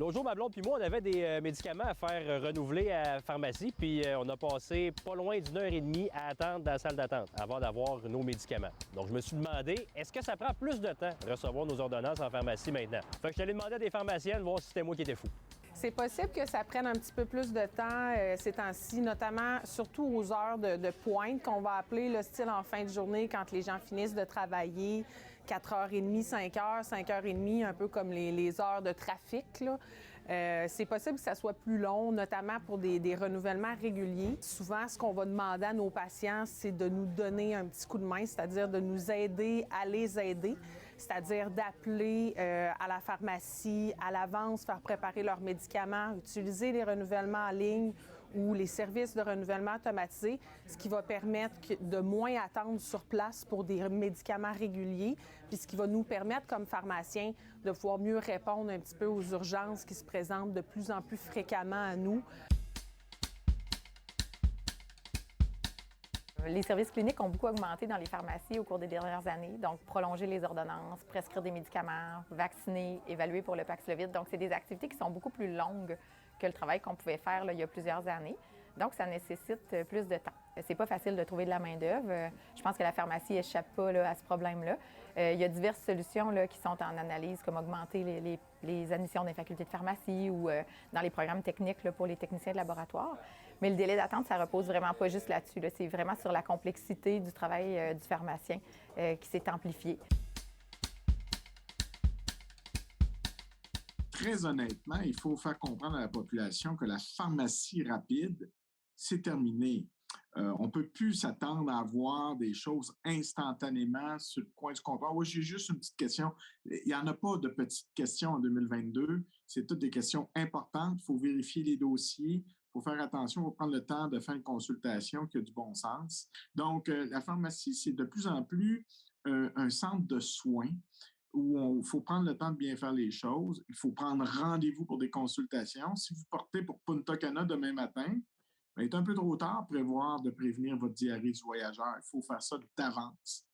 L'autre jour, ma blonde puis moi, on avait des médicaments à faire renouveler à la pharmacie, puis on a passé pas loin d'une heure et demie à attendre dans la salle d'attente avant d'avoir nos médicaments. Donc, je me suis demandé, est-ce que ça prend plus de temps de recevoir nos ordonnances en pharmacie maintenant? Fait que je suis allé demander à des pharmaciennes voir si c'était moi qui étais fou. C'est possible que ça prenne un petit peu plus de temps ces temps-ci, notamment surtout aux heures de pointe qu'on va appeler le style en fin de journée quand les gens finissent de travailler 4h30, 5h, 5h30, un peu comme les heures de trafic, là. C'est possible que ça soit plus long, notamment pour des renouvellements réguliers. Souvent, ce qu'on va demander à nos patients, c'est de nous donner un petit coup de main, c'est-à-dire de nous aider à les aider, c'est-à-dire d'appeler à la pharmacie à l'avance, faire préparer leurs médicaments, utiliser les renouvellements en ligne ou les services de renouvellement automatisés, ce qui va permettre de moins attendre sur place pour des médicaments réguliers, puis ce qui va nous permettre, comme pharmaciens, de pouvoir mieux répondre un petit peu aux urgences qui se présentent de plus en plus fréquemment à nous. Les services cliniques ont beaucoup augmenté dans les pharmacies au cours des dernières années. Donc, prolonger les ordonnances, prescrire des médicaments, vacciner, évaluer pour le Paxlovid. Donc, c'est des activités qui sont beaucoup plus longues que le travail qu'on pouvait faire là, il y a plusieurs années. Donc, ça nécessite plus de temps. C'est pas facile de trouver de la main-d'œuvre. Je pense que la pharmacie échappe pas là, à ce problème-là. Il y a diverses solutions là, qui sont en analyse, comme augmenter les admissions dans les facultés de pharmacie ou dans les programmes techniques là, pour les techniciens de laboratoire. Mais le délai d'attente, ça repose vraiment pas juste là-dessus. Là. C'est vraiment sur la complexité du travail du pharmacien qui s'est amplifié. Très honnêtement, il faut faire comprendre à la population que la pharmacie rapide, c'est terminé. On ne peut plus s'attendre à avoir des choses instantanément sur le coin du comptoir. Oui, j'ai juste une petite question. Il n'y en a pas de petites questions en 2022. C'est toutes des questions importantes. Il faut vérifier les dossiers. Il faut faire attention. Il faut prendre le temps de faire une consultation qui a du bon sens. Donc, la pharmacie, c'est de plus en plus un centre de soins où il faut prendre le temps de bien faire les choses. Il faut prendre rendez-vous pour des consultations. Si vous partez pour Punta Cana demain matin, il est un peu trop tard pour prévoir de prévenir votre diarrhée du voyageur. Il faut faire ça d'avance.